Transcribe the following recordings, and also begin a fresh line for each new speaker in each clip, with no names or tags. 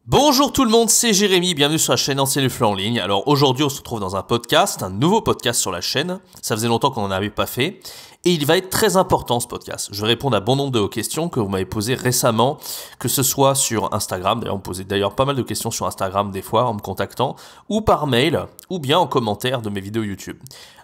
Bonjour tout le monde, c'est Jérémy, bienvenue sur la chaîne Enseigner le Fleu en ligne. Alors aujourd'hui on se retrouve dans un podcast, un nouveau podcast sur la chaîne, ça faisait longtemps qu'on n'en avait pas fait, et il va être très important ce podcast. Je vais répondre à bon nombre de vos questions que vous m'avez posées récemment, que ce soit sur Instagram, d'ailleurs on me posait d'ailleurs pas mal de questions sur Instagram des fois en me contactant, ou par mail, ou bien en commentaire de mes vidéos YouTube.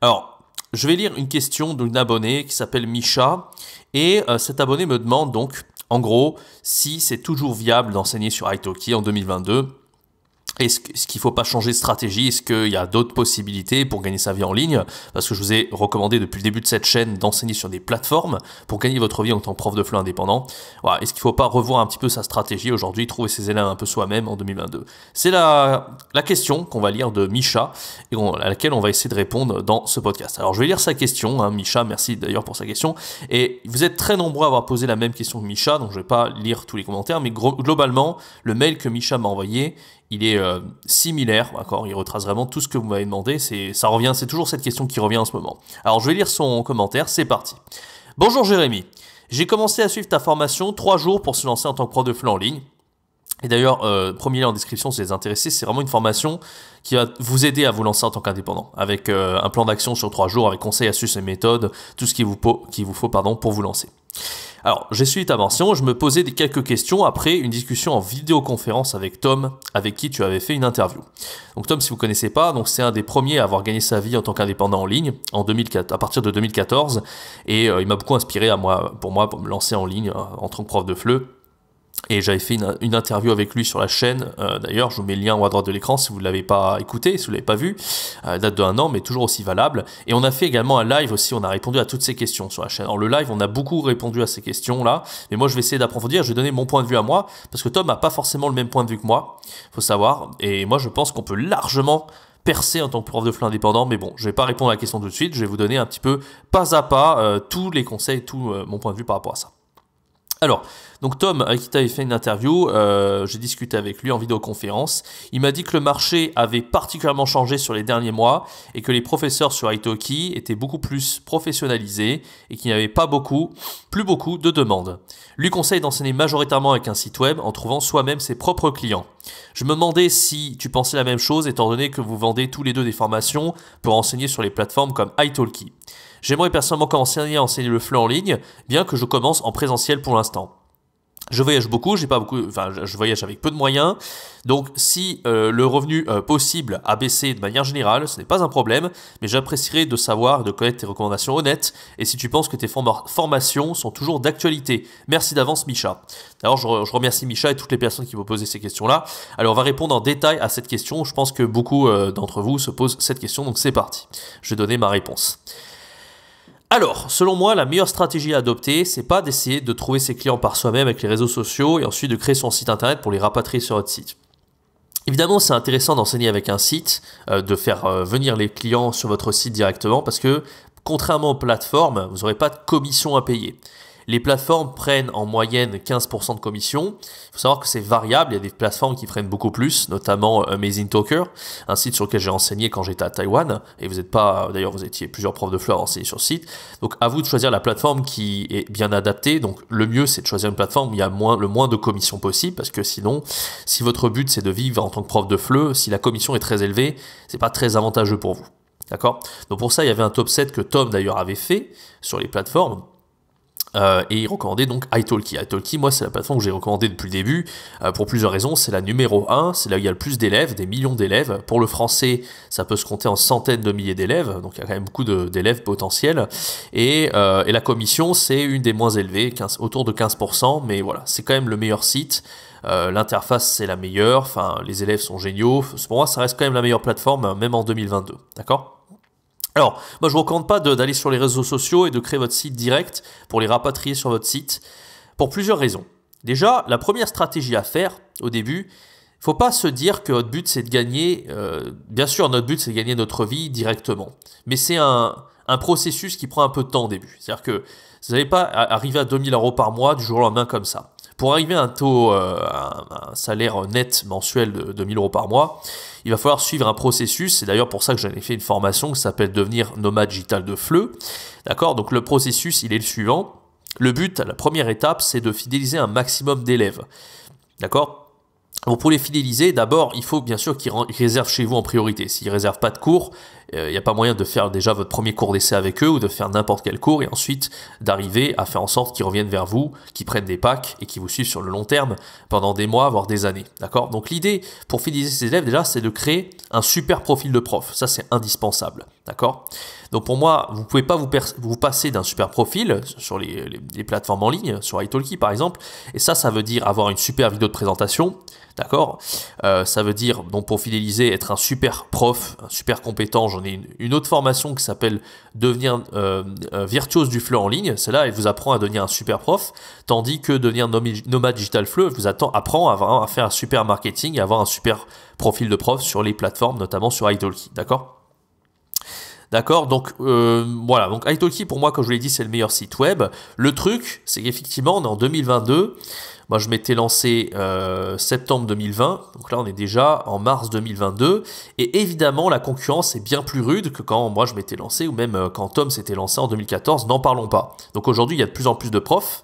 Alors, je vais lire une question d'une abonnée qui s'appelle Micha, et cet abonné me demande donc, en gros, si c'est toujours viable d'enseigner sur Italki en 2022, est-ce qu'il ne faut pas changer de stratégie? Est-ce qu'il y a d'autres possibilités pour gagner sa vie en ligne? Parce que je vous ai recommandé depuis le début de cette chaîne d'enseigner sur des plateformes pour gagner votre vie en tant que prof de fleu indépendant. Voilà. Est-ce qu'il ne faut pas revoir un petit peu sa stratégie aujourd'hui, trouver ses élèves un peu soi-même en 2022? C'est la question qu'on va lire de Micha et à laquelle on va essayer de répondre dans ce podcast. Alors je vais lire sa question, hein, Micha, merci d'ailleurs pour sa question. Et vous êtes très nombreux à avoir posé la même question que Micha, donc je ne vais pas lire tous les commentaires, mais globalement, le mail que Micha m'a envoyé, il est similaire, d'accord. Il retrace vraiment tout ce que vous m'avez demandé. C'est toujours cette question qui revient en ce moment. Alors je vais lire son commentaire, c'est parti. Bonjour Jérémy, j'ai commencé à suivre ta formation 3 jours pour se lancer en tant que prof de fleu en ligne. Et d'ailleurs, premier lien en description si vous êtes intéressés, c'est vraiment une formation qui va vous aider à vous lancer en tant qu'indépendant, avec un plan d'action sur 3 jours, avec conseils, astuces et méthodes, tout ce qu'il vous faut pour vous lancer. Alors, j'ai suivi ta mention, je me posais quelques questions après une discussion en vidéoconférence avec Tom, avec qui tu avais fait une interview. Donc Tom, si vous ne connaissez pas, c'est un des premiers à avoir gagné sa vie en tant qu'indépendant en ligne à partir de 2014, et il m'a beaucoup inspiré pour me lancer en ligne en tant que prof de fleu. Et j'avais fait une interview avec lui sur la chaîne, d'ailleurs je vous mets le lien en haut à droite de l'écran si vous ne l'avez pas écouté, si vous ne l'avez pas vu, date d'1 an mais toujours aussi valable. Et on a fait également un live aussi, on a répondu à toutes ces questions sur la chaîne. Alors le live, on a beaucoup répondu à ces questions là, mais moi je vais essayer d'approfondir, je vais donner mon point de vue à moi, parce que Tom n'a pas forcément le même point de vue que moi, faut savoir, et moi je pense qu'on peut largement percer en tant que prof de fleu indépendant, mais bon, je ne vais pas répondre à la question tout de suite, je vais vous donner un petit peu pas à pas tous les conseils, tout mon point de vue par rapport à ça. Alors, donc Tom, avec qui tu avais fait une interview, j'ai discuté avec lui en vidéoconférence. Il m'a dit que le marché avait particulièrement changé sur les derniers mois et que les professeurs sur Italki étaient beaucoup plus professionnalisés et qu'il n'y avait plus beaucoup de demandes. Lui conseille d'enseigner majoritairement avec un site web en trouvant soi-même ses propres clients. Je me demandais si tu pensais la même chose étant donné que vous vendez tous les deux des formations pour enseigner sur les plateformes comme Italki. J'aimerais personnellement commencer à enseigner le fleu en ligne, bien que je commence en présentiel pour l'instant. Je voyage beaucoup, je voyage avec peu de moyens, donc si le revenu possible a baissé de manière générale, ce n'est pas un problème, mais j'apprécierais de savoir, de connaître tes recommandations honnêtes, et si tu penses que tes formations sont toujours d'actualité. Merci d'avance Micha. Alors je remercie Micha et toutes les personnes qui m'ont posé ces questions-là. Alors on va répondre en détail à cette question, je pense que beaucoup d'entre vous se posent cette question, donc c'est parti. Je vais donner ma réponse. Alors, selon moi, la meilleure stratégie à adopter, c'est pas d'essayer de trouver ses clients par soi-même avec les réseaux sociaux et ensuite de créer son site internet pour les rapatrier sur votre site. Évidemment, c'est intéressant d'enseigner avec un site, de faire venir les clients sur votre site directement parce que, contrairement aux plateformes, vous n'aurez pas de commission à payer. Les plateformes prennent en moyenne 15% de commission. Il faut savoir que c'est variable. Il y a des plateformes qui prennent beaucoup plus, notamment Amazing Talker, un site sur lequel j'ai enseigné quand j'étais à Taïwan. Et vous étiez plusieurs profs de fleu à enseigner sur ce site. Donc, à vous de choisir la plateforme qui est bien adaptée. Donc, le mieux, c'est de choisir une plateforme où il y a le moins de commission possible. Parce que sinon, si votre but, c'est de vivre en tant que prof de fleu, si la commission est très élevée, c'est pas très avantageux pour vous. D'accord? Donc, pour ça, il y avait un top 7 que Tom, d'ailleurs, avait fait sur les plateformes. Et il recommandait donc Italki. Italki, moi, c'est la plateforme que j'ai recommandée depuis le début, pour plusieurs raisons. C'est la numéro 1, c'est là où il y a le plus d'élèves, des millions d'élèves. Pour le français, ça peut se compter en centaines de milliers d'élèves, donc il y a quand même beaucoup d'élèves potentiels. Et la commission, c'est une des moins élevées, autour de 15%, mais voilà, c'est quand même le meilleur site. L'interface, c'est la meilleure, enfin, les élèves sont géniaux. Pour moi, ça reste quand même la meilleure plateforme, même en 2022, d'accord ? Alors, moi je ne vous recommande pas d'aller sur les réseaux sociaux et de créer votre site direct pour les rapatrier sur votre site, pour plusieurs raisons. Déjà, la première stratégie à faire au début, il ne faut pas se dire que votre but c'est de gagner, bien sûr notre but c'est de gagner notre vie directement, mais c'est un processus qui prend un peu de temps au début. C'est-à-dire que vous n'allez pas arriver à 2000 € par mois du jour au lendemain comme ça. Pour arriver à un salaire net mensuel de 2000 € par mois, il va falloir suivre un processus. C'est d'ailleurs pour ça que j'avais fait une formation qui s'appelle Devenir nomade digital de fleu. D'accord? Donc le processus, il est le suivant. Le but, la première étape, c'est de fidéliser un maximum d'élèves. D'accord? Donc pour les fidéliser, d'abord, il faut bien sûr qu'ils réservent chez vous en priorité. S'ils ne réservent pas de cours, il n'y a pas moyen de faire déjà votre premier cours d'essai avec eux ou de faire n'importe quel cours et ensuite d'arriver à faire en sorte qu'ils reviennent vers vous, qu'ils prennent des packs et qu'ils vous suivent sur le long terme pendant des mois, voire des années. D'accord? Donc l'idée pour fidéliser ces élèves déjà, c'est de créer un super profil de prof. Ça, c'est indispensable. D'accord? Donc pour moi, vous ne pouvez pas vous passer d'un super profil sur les plateformes en ligne, sur italki par exemple. Et ça veut dire avoir une super vidéo de présentation. D'accord, ça veut dire, donc pour fidéliser, être un super prof, un super compétent. J'en ai une autre formation qui s'appelle devenir virtuose du FLE en ligne. Celle-là, elle vous apprend à devenir un super prof, tandis que devenir nomade digital FLE vous apprend à faire un super marketing et avoir un super profil de prof sur les plateformes, notamment sur italki. D'accord? D'accord, donc voilà, donc italki pour moi, comme je vous l'ai dit, c'est le meilleur site web. Le truc, c'est qu'effectivement, on est en 2022. Moi, je m'étais lancé septembre 2020, donc là, on est déjà en mars 2022. Et évidemment, la concurrence est bien plus rude que quand moi, je m'étais lancé, ou même quand Tom s'était lancé en 2014, n'en parlons pas. Donc aujourd'hui, il y a de plus en plus de profs.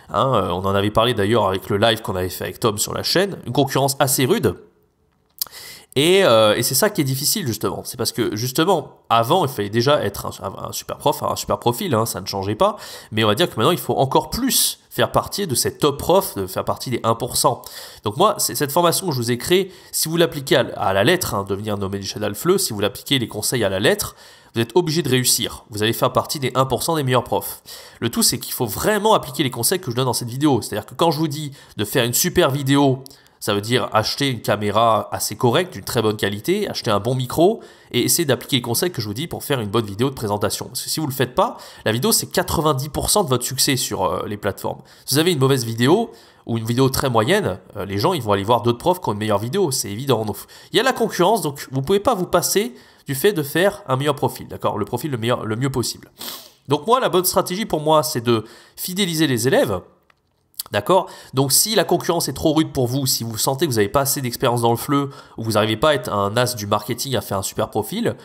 Hein, on en avait parlé d'ailleurs avec le live qu'on avait fait avec Tom sur la chaîne. Une concurrence assez rude. Et c'est ça qui est difficile justement, c'est parce que justement, avant il fallait déjà être un super prof, un super profil, hein, ça ne changeait pas, mais on va dire que maintenant il faut encore plus faire partie de ces top profs, de faire partie des 1%. Donc moi, cette formation que je vous ai créée, si vous l'appliquez à la lettre, hein, devenir nomade digital FLE, si vous l'appliquez les conseils à la lettre, vous êtes obligé de réussir, vous allez faire partie des 1% des meilleurs profs. Le tout c'est qu'il faut vraiment appliquer les conseils que je donne dans cette vidéo, c'est-à-dire que quand je vous dis de faire une super vidéo, ça veut dire acheter une caméra assez correcte, d'une très bonne qualité, acheter un bon micro et essayer d'appliquer les conseils que je vous dis pour faire une bonne vidéo de présentation. Parce que si vous ne le faites pas, la vidéo c'est 90% de votre succès sur les plateformes. Si vous avez une mauvaise vidéo ou une vidéo très moyenne, les gens ils vont aller voir d'autres profs qui ont une meilleure vidéo, c'est évident. Donc, il y a la concurrence, donc vous ne pouvez pas vous passer du fait de faire un meilleur profil, d'accord? Le profil le mieux possible. Donc moi, la bonne stratégie pour moi, c'est de fidéliser les élèves. D'accord? Donc si la concurrence est trop rude pour vous, si vous sentez que vous n'avez pas assez d'expérience dans le FLE, ou vous n'arrivez pas à être un as du marketing à faire un super profil,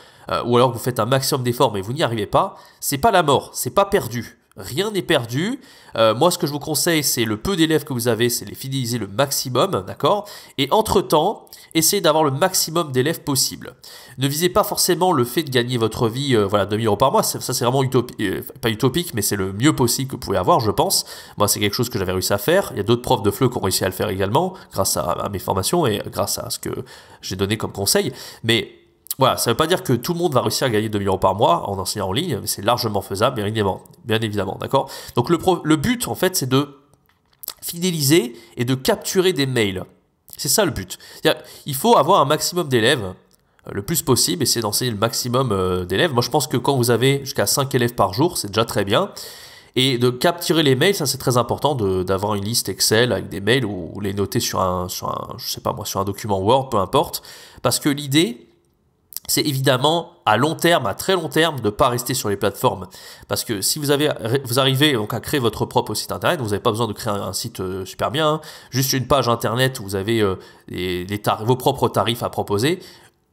ou alors que vous faites un maximum d'efforts mais vous n'y arrivez pas, c'est pas la mort, c'est pas perdu. Rien n'est perdu. Moi, ce que je vous conseille, c'est le peu d'élèves que vous avez, c'est les fidéliser le maximum, d'accord? Et entre-temps, essayez d'avoir le maximum d'élèves possible. Ne visez pas forcément le fait de gagner votre vie, voilà, 2 000 € par mois. Ça, c'est vraiment pas utopique, mais c'est le mieux possible que vous pouvez avoir, je pense. Moi, c'est quelque chose que j'avais réussi à faire. Il y a d'autres profs de FLE qui ont réussi à le faire également, grâce à mes formations et grâce à ce que j'ai donné comme conseil. Mais voilà, ça ne veut pas dire que tout le monde va réussir à gagner 2 000 € par mois en enseignant en ligne, mais c'est largement faisable, bien évidemment, d'accord? Donc le but, en fait, c'est de fidéliser et de capturer des mails. C'est ça le but. Il faut avoir un maximum d'élèves, le plus possible, essayer d'enseigner le maximum d'élèves. Moi, je pense que quand vous avez jusqu'à 5 élèves par jour, c'est déjà très bien. Et de capturer les mails, ça c'est très important d'avoir une liste Excel avec des mails ou les noter sur un document Word, peu importe. Parce que l'idée, c'est évidemment à long terme, à très long terme, de ne pas rester sur les plateformes. Parce que si vous arrivez donc à créer votre propre site internet, vous n'avez pas besoin de créer un site super bien, hein, juste une page internet où vous avez vos propres tarifs à proposer.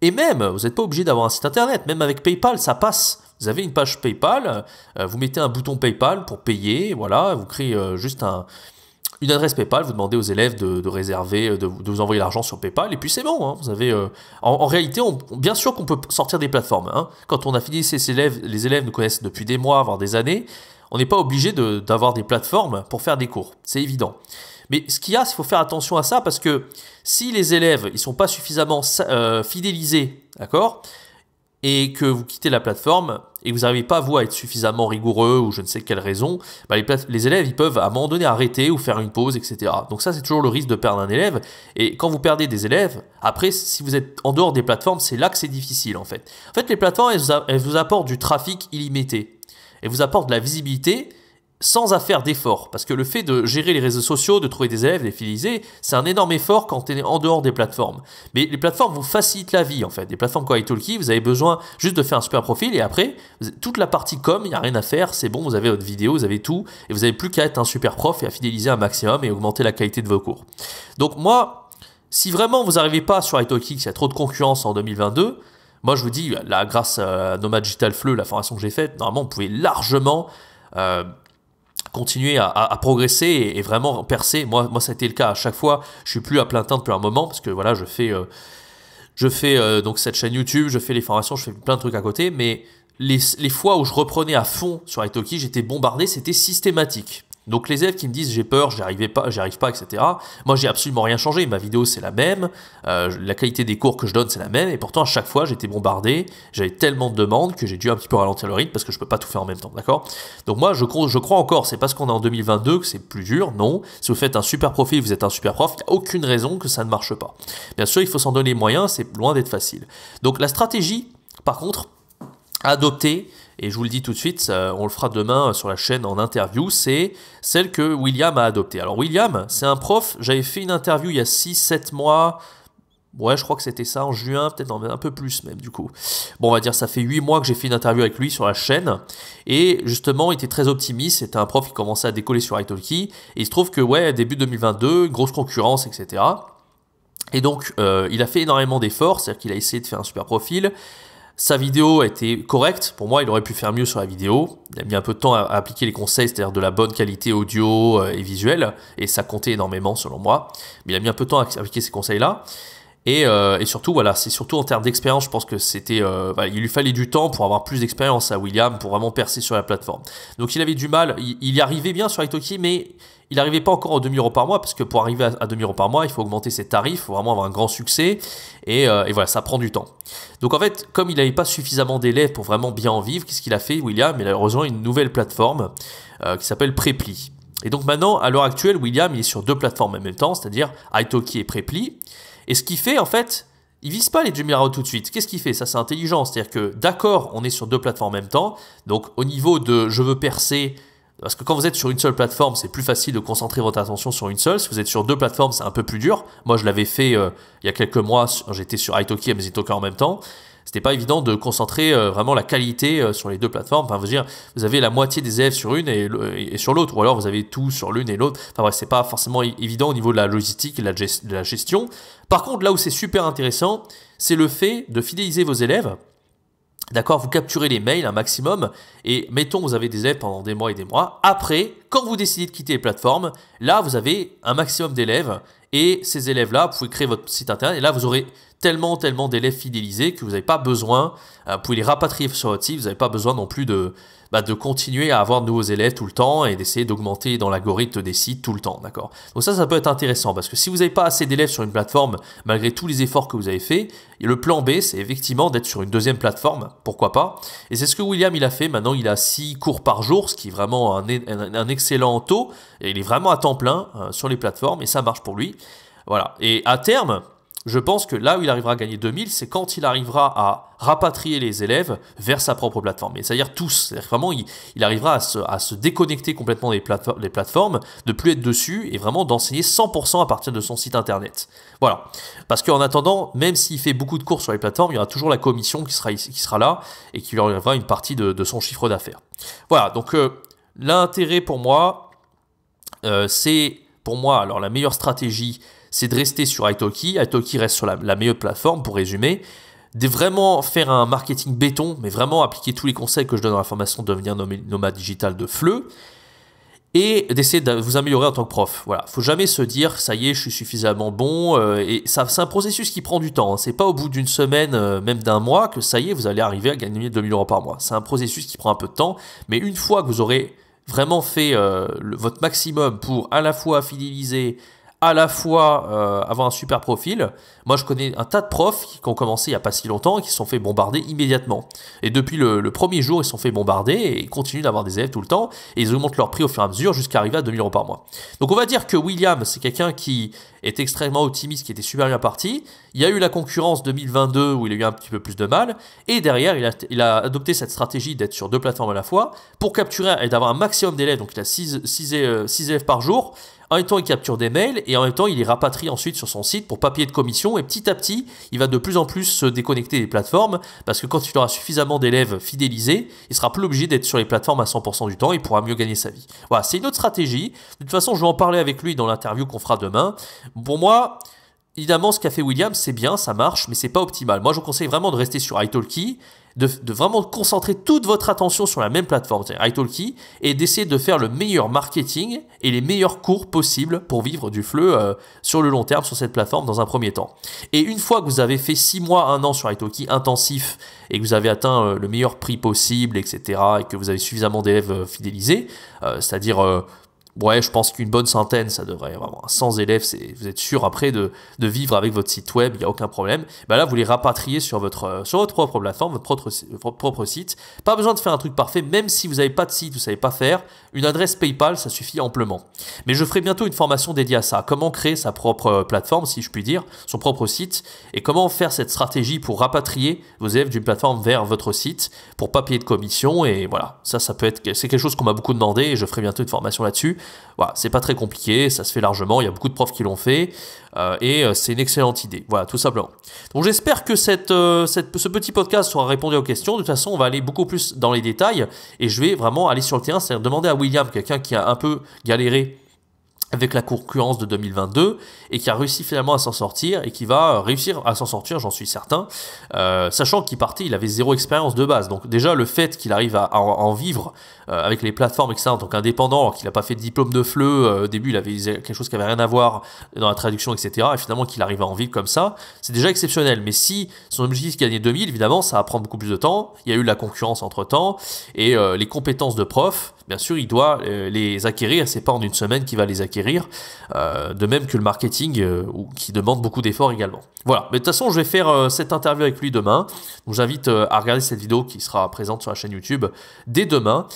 Et même, vous n'êtes pas obligé d'avoir un site internet, même avec PayPal, ça passe. Vous avez une page PayPal, vous mettez un bouton PayPal pour payer, voilà, vous créez juste une adresse PayPal, vous demandez aux élèves de réserver, de vous envoyer l'argent sur PayPal, et puis c'est bon. Hein, vous avez, en réalité, bien sûr qu'on peut sortir des plateformes. Hein. Quand on a fini ces élèves, les élèves nous connaissent depuis des mois, voire des années, on n'est pas obligé d'avoir des plateformes pour faire des cours. C'est évident. Mais ce qu'il y a, c'est qu'il faut faire attention à ça, parce que si les élèves ils sont pas suffisamment fidélisés, d'accord, et que vous quittez la plateforme et que vous n'arrivez pas, vous, à être suffisamment rigoureux ou je ne sais quelle raison, bah les élèves, ils peuvent à un moment donné arrêter ou faire une pause, etc. Donc ça, c'est toujours le risque de perdre un élève. Et quand vous perdez des élèves, après, si vous êtes en dehors des plateformes, c'est là que c'est difficile, en fait. En fait, les plateformes, elles vous apportent du trafic illimité. Elles vous apportent de la visibilité sans à faire d'efforts. Parce que le fait de gérer les réseaux sociaux, de trouver des élèves, de les fidéliser, c'est un énorme effort quand on est en dehors des plateformes. Mais les plateformes vous facilitent la vie, en fait. Des plateformes comme italki, vous avez besoin juste de faire un super profil et après, toute la partie com, il n'y a rien à faire, c'est bon, vous avez votre vidéo, vous avez tout, et vous n'avez plus qu'à être un super prof et à fidéliser un maximum et augmenter la qualité de vos cours. Donc moi, si vraiment vous n'arrivez pas sur italki, qu'il y a trop de concurrence en 2022, moi je vous dis, là, grâce à Nomade Digital FLE, la formation que j'ai faite, normalement, vous pouvez largement continuer à progresser et vraiment percer. Moi, ça a été le cas à chaque fois. Je suis plus à plein temps depuis un moment parce que voilà, je fais donc cette chaîne YouTube, je fais les formations, je fais plein de trucs à côté, mais les fois où je reprenais à fond sur Italki, j'étais bombardé, c'était systématique. Donc les élèves qui me disent j'ai peur, j'y arrive pas, etc. Moi j'ai absolument rien changé, ma vidéo c'est la même, la qualité des cours que je donne c'est la même, et pourtant à chaque fois j'étais bombardé, j'avais tellement de demandes que j'ai dû un petit peu ralentir le rythme parce que je peux pas tout faire en même temps, d'accord? Donc moi je crois encore, c'est parce qu'on est en 2022 que c'est plus dur, non. Si vous faites un super profil, vous êtes un super prof, il n'y a aucune raison que ça ne marche pas. Bien sûr il faut s'en donner les moyens, c'est loin d'être facile. Donc la stratégie, par contre, à adopter, et je vous le dis tout de suite, on le fera demain sur la chaîne en interview, c'est celle que William a adoptée. Alors William, c'est un prof, j'avais fait une interview il y a 6-7 mois, ouais je crois que c'était ça en juin, peut-être un peu plus même du coup. Bon on va dire ça fait 8 mois que j'ai fait une interview avec lui sur la chaîne, et justement il était très optimiste, c'était un prof qui commençait à décoller sur Italki, et il se trouve que ouais, début 2022, grosse concurrence, etc. Et donc il a fait énormément d'efforts, c'est-à-dire qu'il a essayé de faire un super profil. Sa vidéo a été correcte, pour moi il aurait pu faire mieux sur la vidéo, il a mis un peu de temps à appliquer les conseils, c'est-à-dire de la bonne qualité audio et visuelle, et ça comptait énormément selon moi, mais il a mis un peu de temps à appliquer ces conseils-là, et surtout voilà, c'est surtout en termes d'expérience, je pense que c'était, il lui fallait du temps pour avoir plus d'expérience à William, pour vraiment percer sur la plateforme. Donc il avait du mal, il y arrivait bien sur Italki, mais il n'arrivait pas encore aux 2000 € par mois, parce que pour arriver à 2000 € par mois, il faut augmenter ses tarifs, il faut vraiment avoir un grand succès, et voilà, ça prend du temps. Donc en fait, comme il n'avait pas suffisamment d'élèves pour vraiment bien en vivre, qu'est-ce qu'il a fait, William? Il a rejoint une nouvelle plateforme qui s'appelle Preply. Et donc maintenant, à l'heure actuelle, William, il est sur 2 plateformes en même temps, c'est-à-dire Italki et Preply. Et ce qu'il fait, en fait, il vise pas les 2000 € tout de suite. Qu'est-ce qu'il fait? Ça, c'est intelligent. C'est-à-dire que, d'accord, on est sur 2 plateformes en même temps. Donc, au niveau de je veux percer, parce que quand vous êtes sur une seule plateforme, c'est plus facile de concentrer votre attention sur une seule. Si vous êtes sur 2 plateformes, c'est un peu plus dur. Moi, je l'avais fait il y a quelques mois. J'étais sur Italki et Mzitoka en même temps. C'était pas évident de concentrer vraiment la qualité sur les 2 plateformes. Enfin, vous avez la moitié des élèves sur une et sur l'autre, ou alors vous avez tout sur l'une et l'autre. Enfin bref, c'est pas forcément évident au niveau de la logistique et de la gestion. Par contre, là où c'est super intéressant, c'est le fait de fidéliser vos élèves. D'accord, vous capturez les mails un maximum et mettons vous avez des élèves pendant des mois et des mois. Après, quand vous décidez de quitter les plateformes, là vous avez un maximum d'élèves et ces élèves-là, vous pouvez créer votre site internet et là vous aurez tellement d'élèves fidélisés que vous n'avez pas besoin, vous pouvez les rapatrier sur votre site, vous n'avez pas besoin non plus de continuer à avoir de nouveaux élèves tout le temps et d'essayer d'augmenter dans l'algorithme des sites tout le temps, d'accord? Donc ça peut être intéressant parce que si vous n'avez pas assez d'élèves sur une plateforme, malgré tous les efforts que vous avez fait, le plan B, c'est effectivement d'être sur une deuxième plateforme, pourquoi pas? Et c'est ce que William il a fait, maintenant il a 6 cours par jour, ce qui est vraiment un excellent taux, et il est vraiment à temps plein sur les plateformes et ça marche pour lui. Voilà, et à terme, je pense que là où il arrivera à gagner 2000, c'est quand il arrivera à rapatrier les élèves vers sa propre plateforme. Et c'est-à-dire tous. C'est-à-dire vraiment, il arrivera à se déconnecter complètement des plateformes, de plus être dessus et vraiment d'enseigner 100% à partir de son site internet. Voilà. Parce qu'en attendant, même s'il fait beaucoup de cours sur les plateformes, il y aura toujours la commission qui sera là et qui lui enlèvera une partie de son chiffre d'affaires. Voilà. Donc, l'intérêt pour moi, alors la meilleure stratégie, c'est de rester sur Italki. Italki reste sur la meilleure plateforme, pour résumer. De vraiment faire un marketing béton, mais vraiment appliquer tous les conseils que je donne dans la formation de devenir nomade digital de FLE. Et d'essayer de vous améliorer en tant que prof. Voilà, faut jamais se dire, ça y est, je suis suffisamment bon. Et ça, c'est un processus qui prend du temps. Hein. C'est pas au bout d'une semaine, même d'un mois, que ça y est, vous allez arriver à gagner 2000 € par mois. C'est un processus qui prend un peu de temps. Mais une fois que vous aurez vraiment fait votre maximum pour à la fois fidéliser, à la fois avoir un super profil. Moi, je connais un tas de profs qui ont commencé il n'y a pas si longtemps et qui se sont fait bombarder immédiatement. Et depuis le premier jour, ils se sont fait bombarder et ils continuent d'avoir des élèves tout le temps et ils augmentent leur prix au fur et à mesure jusqu'à arriver à 2000 € par mois. Donc, on va dire que William, c'est quelqu'un qui est extrêmement optimiste, qui était super bien parti. Il y a eu la concurrence 2022 où il a eu un petit peu plus de mal et derrière, il a adopté cette stratégie d'être sur 2 plateformes à la fois pour capturer et d'avoir un maximum d'élèves. Donc, il a 6 élèves par jour. En même temps, il capture des mails et en même temps, il les rapatrie ensuite sur son site pour pas payer de commission. Et petit à petit, il va de plus en plus se déconnecter des plateformes parce que quand il aura suffisamment d'élèves fidélisés, il sera plus obligé d'être sur les plateformes à 100% du temps et il pourra mieux gagner sa vie. Voilà, c'est une autre stratégie. De toute façon, je vais en parler avec lui dans l'interview qu'on fera demain. Pour moi, évidemment, ce qu'a fait William, c'est bien, ça marche, mais c'est pas optimal. Moi, je vous conseille vraiment de rester sur Italki, de vraiment concentrer toute votre attention sur la même plateforme, c'est-à-dire italki, et d'essayer de faire le meilleur marketing et les meilleurs cours possibles pour vivre du FLE sur le long terme sur cette plateforme dans un premier temps. Et une fois que vous avez fait 6 mois, 1 an sur italki intensif et que vous avez atteint le meilleur prix possible, etc., et que vous avez suffisamment d'élèves fidélisés, c'est-à-dire ouais, je pense qu'une bonne centaine, ça devrait vraiment 100 élèves, vous êtes sûr après de vivre avec votre site web, il n'y a aucun problème. Ben là, vous les rapatriez sur votre propre plateforme, votre propre site. Pas besoin de faire un truc parfait, même si vous n'avez pas de site, vous ne savez pas faire. Une adresse PayPal, ça suffit amplement. Mais je ferai bientôt une formation dédiée à ça. Comment créer sa propre plateforme, si je puis dire, son propre site, et comment faire cette stratégie pour rapatrier vos élèves d'une plateforme vers votre site pour pas payer de commission. Et voilà, ça peut être, c'est quelque chose qu'on m'a beaucoup demandé et je ferai bientôt une formation là-dessus. Voilà, c'est pas très compliqué, ça se fait largement, il y a beaucoup de profs qui l'ont fait et c'est une excellente idée, voilà, tout simplement. Donc j'espère que ce petit podcast aura répondu aux questions. De toute façon, on va aller beaucoup plus dans les détails et je vais vraiment aller sur le terrain, c'est-à-dire demander à William, quelqu'un qui a un peu galéré avec la concurrence de 2022 et qui a réussi finalement à s'en sortir et qui va réussir à s'en sortir, j'en suis certain, sachant qu'il partait, il avait 0 expérience de base. Donc déjà le fait qu'il arrive à en vivre avec les plateformes, etc., en tant qu'indépendant, alors qu'il n'a pas fait de diplôme de FLE, au début il avait quelque chose qui avait rien à voir dans la traduction, etc., et finalement qu'il arrive à en vivre comme ça, c'est déjà exceptionnel. Mais si son objectif est de gagner 2000, évidemment ça va prendre beaucoup plus de temps, il y a eu de la concurrence entre temps, et les compétences de prof, bien sûr, il doit les acquérir, c'est pas en une semaine qu'il va les acquérir, de même que le marketing, qui demande beaucoup d'efforts également. Voilà, mais de toute façon, je vais faire cette interview avec lui demain, donc j'invite à regarder cette vidéo qui sera présente sur la chaîne YouTube dès demain,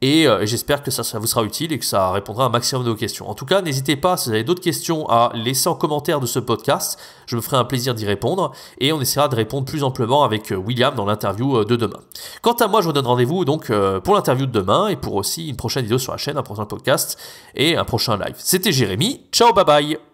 et j'espère que ça vous sera utile et que ça répondra à un maximum de vos questions. En tout cas, n'hésitez pas, si vous avez d'autres questions, à laisser en commentaire de ce podcast, je me ferai un plaisir d'y répondre, et on essaiera de répondre plus amplement avec William dans l'interview de demain. Quant à moi, je vous donne rendez-vous donc pour l'interview de demain, et pour aussi une prochaine vidéo sur la chaîne, un prochain podcast, et un prochain live. C'était Jérémy, ciao, bye bye.